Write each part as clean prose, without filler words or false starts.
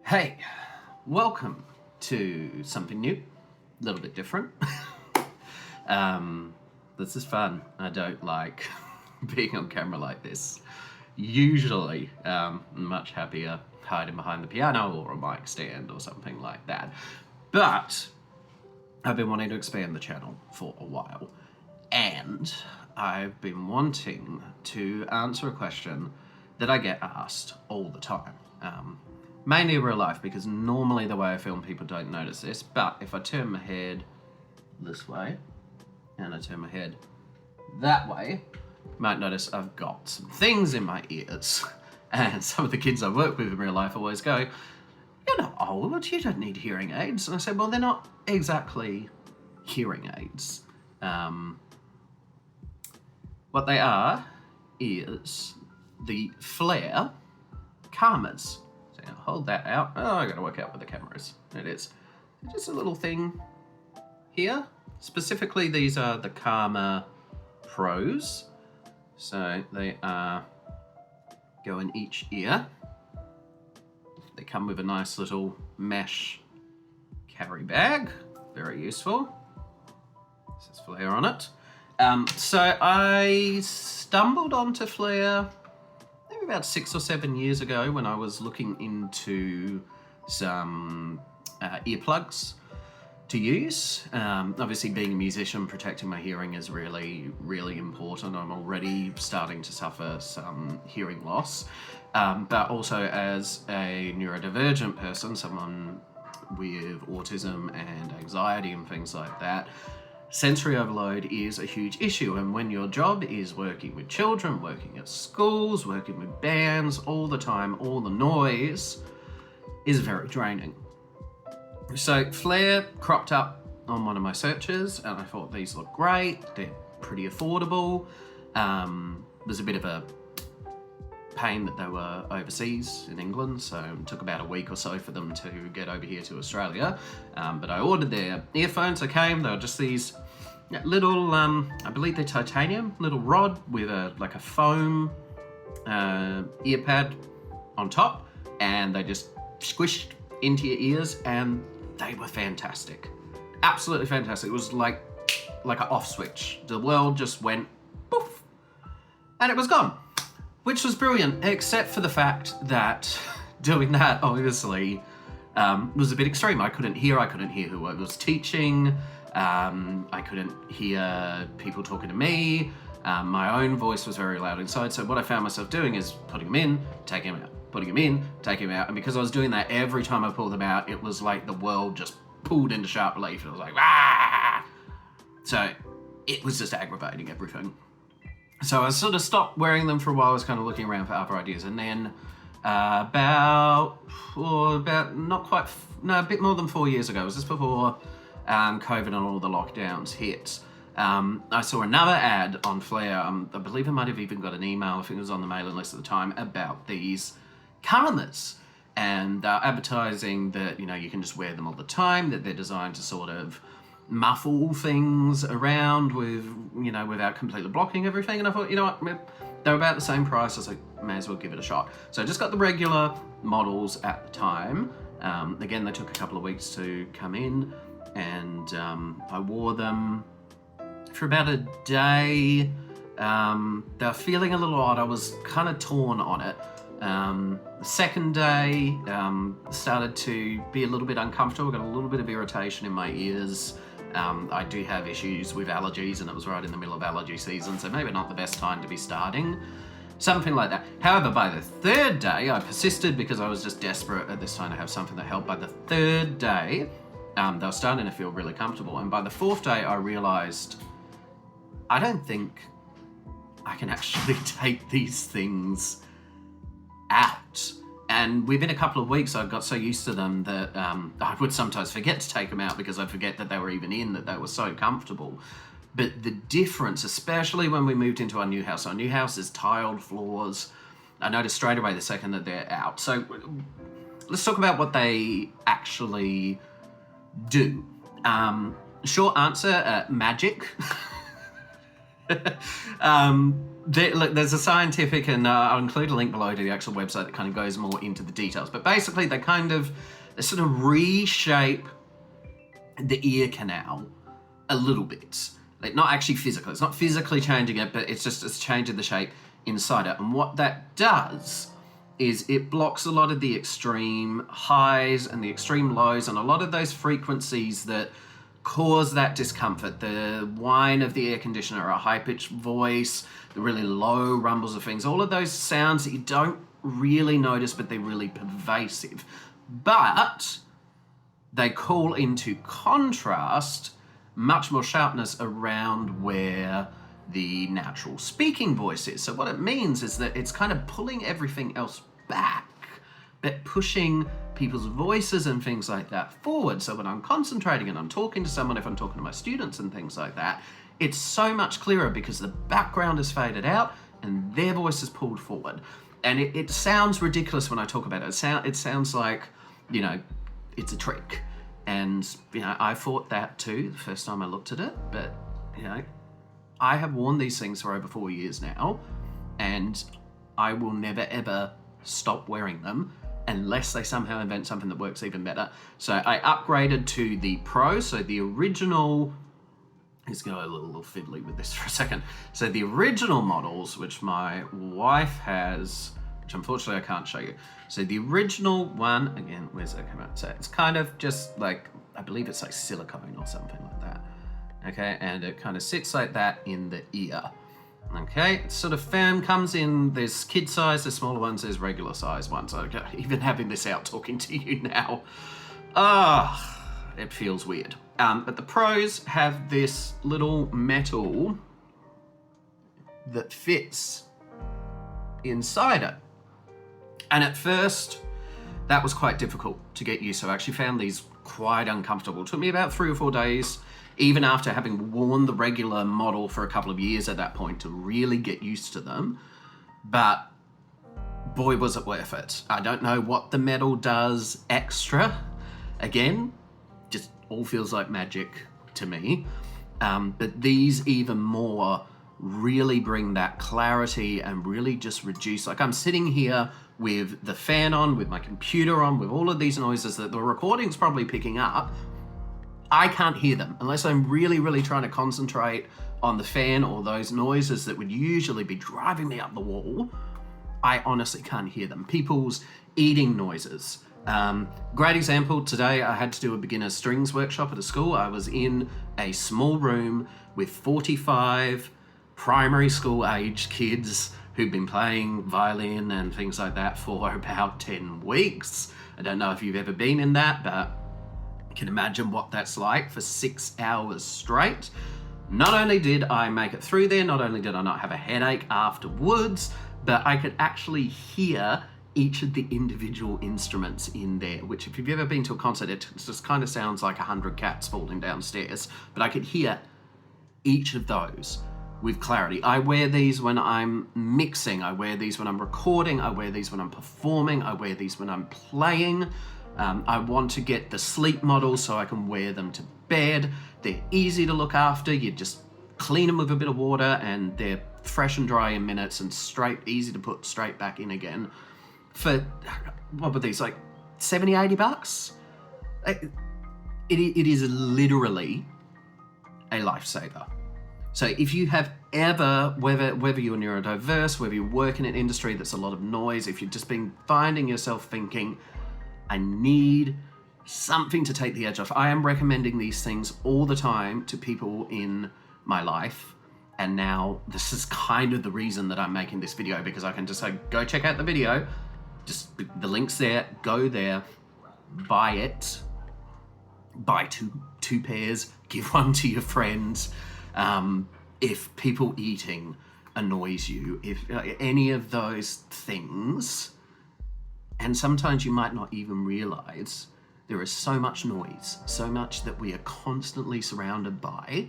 Hey, welcome to something new, a little bit different. This is fun. I don't like being on camera like this. Usually, I'm much happier hiding behind the piano or a mic stand or something like that. But I've been wanting to expand the channel for a while, and I've been wanting to answer a question that I get asked all the time. Mainly in real life, because normally the way I film people don't notice this, but if I turn my head this way and I turn my head that way, you might notice I've got some things in my ears. And some of the kids I work with in real life always go, "You're not old, you don't need hearing aids." And I say, well, they're not exactly hearing aids. What they are is the FLAIR Calmers. So I'll hold that out. Oh, I gotta work out where the camera is. It is. Just a little thing here. Specifically, these are the Calmer Pros. So they go in each ear. They come with a nice little mesh carry bag. Very useful. It says FLAIR on it. So I stumbled onto FLAIR maybe about 6 or 7 years ago when I was looking into some earplugs to use. Obviously, being a musician, protecting my hearing is really, really important. I'm already starting to suffer some hearing loss, but also as a neurodivergent person, someone with autism and anxiety and things like that, sensory overload is a huge issue. And when your job is working with children, working at schools, working with bands all the time, all the noise is very draining. So FLAIR cropped up on one of my searches, and I thought these look great. They're pretty affordable. There's a bit of a pain that they were overseas in England, so it took about a week or so for them to get over here to Australia. But I ordered their earphones. They came. They were just these little, I believe they're titanium, little rod with a foam ear pad on top, and they just squished into your ears, and they were fantastic. Absolutely fantastic. It was like an off switch. The world just went poof, and it was gone. Which was brilliant, except for the fact that doing that, obviously, was a bit extreme. I couldn't hear who I was teaching. I couldn't hear people talking to me. My own voice was very loud inside. So what I found myself doing is putting them in, taking them out, putting them in, taking them out. And because I was doing that every time I pulled them out, it was like the world just pulled into sharp relief. It was like, ah! So it was just aggravating everything. So I sort of stopped wearing them for a while. I was kind of looking around for other ideas, and then a bit more than 4 years ago, it was just before COVID and all the lockdowns hit, I saw another ad on FLAIR. I believe I might have even got an email, I think it was on the mailing list at the time, about these Calmers, and advertising that, you can just wear them all the time, that they're designed to sort of muffle things around without completely blocking everything. And I thought, they're about the same price. I was like, may as well give it a shot. So I just got the regular models at the time. Again, they took a couple of weeks to come in, and I wore them for about a day. They were feeling a little odd. I was kind of torn on it. The second day, started to be a little bit uncomfortable. Got a little bit of irritation in my ears. I do have issues with allergies, and it was right in the middle of allergy season, so maybe not the best time to be starting something like that. However, by the third day, I persisted because I was just desperate at this time to have something that helped. By the third day, they were starting to feel really comfortable, and by the fourth day, I realized I don't think I can actually take these things out. And within a couple of weeks, I got so used to them that I would sometimes forget to take them out because I'd forget that they were even in, that they were so comfortable. But the difference, especially when we moved into our new house is tiled floors. I noticed straight away the second that they're out. So let's talk about what they actually do. Short answer, magic. There's a scientific, and I'll include a link below to the actual website that kind of goes more into the details. But basically, they sort of reshape the ear canal a little bit. Like, not actually physical. It's not physically changing it, but it's changing the shape inside it. And what that does is it blocks a lot of the extreme highs and the extreme lows and a lot of those frequencies that cause that discomfort. The whine of the air conditioner, a high-pitched voice, the really low rumbles of things, all of those sounds that you don't really notice, but they're really pervasive. But they call into contrast much more sharpness around where the natural speaking voice is. So what it means is that it's kind of pulling everything else back, but pushing people's voices and things like that forward. So when I'm concentrating and I'm talking to someone, if I'm talking to my students and things like that, it's so much clearer because the background is faded out and their voice is pulled forward. And it sounds ridiculous when I talk about it. It sounds like, you know, it's a trick. And, you know, I thought that too the first time I looked at it, but, you know, I have worn these things for over 4 years now, and I will never ever stop wearing them unless they somehow invent something that works even better. So I upgraded to the Pro. So the original, let's go a little fiddly with this for a second. So the original models, which my wife has, which unfortunately I can't show you. So the original one, again, where's that come out? So it's kind of just like, I believe it's like silicone or something like that. Okay, and it kind of sits like that in the ear. Okay, it's sort of firm, comes in, there's kid size, there's smaller ones, there's regular size ones. Okay, even having this out talking to you now, it feels weird. But the Pros have this little metal that fits inside it. And at first, that was quite difficult to get used to. I actually found these quite uncomfortable. It took me about 3 or 4 days, even after having worn the regular model for a couple of years at that point, to really get used to them. But boy, was it worth it. I don't know what the metal does extra. Again, just all feels like magic to me. But these even more really bring that clarity and really just reduce, like I'm sitting here with the fan on, with my computer on, with all of these noises that the recording's probably picking up. I can't hear them unless I'm really, really trying to concentrate on the fan or those noises that would usually be driving me up the wall. I honestly can't hear them. People's eating noises. Great example, today I had to do a beginner strings workshop at a school. I was in a small room with 45 primary school age kids who've been playing violin and things like that for about 10 weeks. I don't know if you've ever been in that, but you can imagine what that's like for 6 hours straight. Not only did I make it through there, not only did I not have a headache afterwards, but I could actually hear each of the individual instruments in there, which if you've ever been to a concert, it just kind of sounds like 100 cats falling downstairs, but I could hear each of those with clarity. I wear these when I'm mixing, I wear these when I'm recording, I wear these when I'm performing, I wear these when I'm playing. I want to get the sleep models so I can wear them to bed. They're easy to look after. You just clean them with a bit of water and they're fresh and dry in minutes and easy to put straight back in again. For, what were these, like 70, 80 bucks? It is literally a lifesaver. So if you have ever, whether you're neurodiverse, whether you work in an industry that's a lot of noise, if you've just been finding yourself thinking, I need something to take the edge off, I am recommending these things all the time to people in my life. And now this is kind of the reason that I'm making this video, because I can just say, go check out the video, just the link's there, go there, buy it, buy two pairs, give one to your friends. If people eating annoys you, if any of those things, and sometimes you might not even realize there is so much noise, so much that we are constantly surrounded by,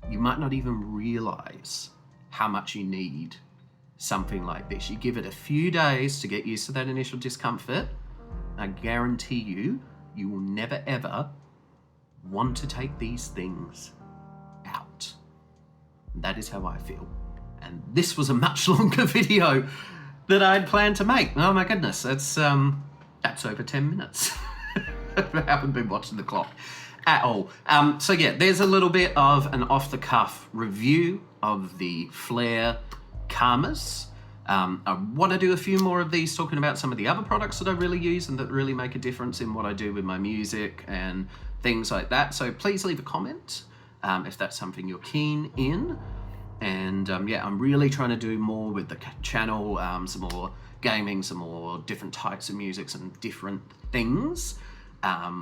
you might not even realize how much you need something like this. You give it a few days to get used to that initial discomfort, I guarantee you, you will never ever want to take these things out. That is how I feel. And this was a much longer video that I'd planned to make. Oh my goodness, that's over 10 minutes. I haven't been watching the clock at all. So yeah, there's a little bit of an off-the-cuff review of the Flare Karmas. I want to do a few more of these talking about some of the other products that I really use and that really make a difference in what I do with my music and things like that. So please leave a comment if that's something you're keen in. And yeah, I'm really trying to do more with the channel, some more gaming, some more different types of music, some different things.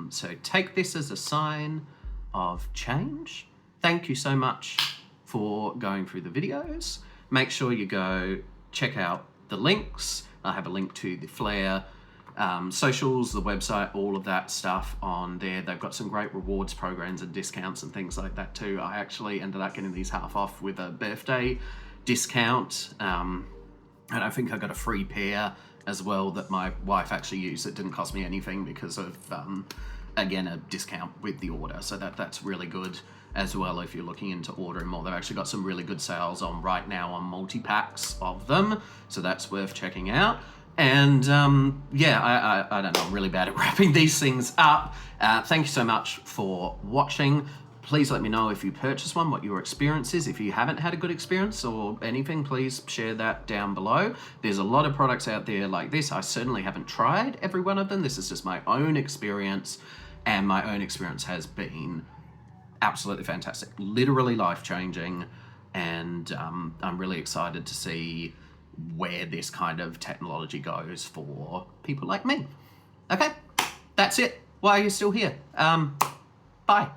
So take this as a sign of change. Thank you so much for going through the videos. Make sure you go check out the links. I have a link to the Flare socials, the website, all of that stuff on there. They've got some great rewards programs and discounts and things like that too. I actually ended up getting these half off with a birthday discount. And I think I got a free pair as well that my wife actually used. It didn't cost me anything because of, again, a discount with the order. So that's really good as well if you're looking into ordering more. They've actually got some really good sales on right now on multi-packs of them. So that's worth checking out. And yeah, I don't know, I'm really bad at wrapping these things up. Thank you so much for watching. Please let me know if you purchased one, what your experience is. If you haven't had a good experience or anything, please share that down below. There's a lot of products out there like this. I certainly haven't tried every one of them. This is just my own experience, and my own experience has been absolutely fantastic, literally life-changing, and I'm really excited to see where this kind of technology goes for people like me. Okay, that's it. Why are you still here? Bye.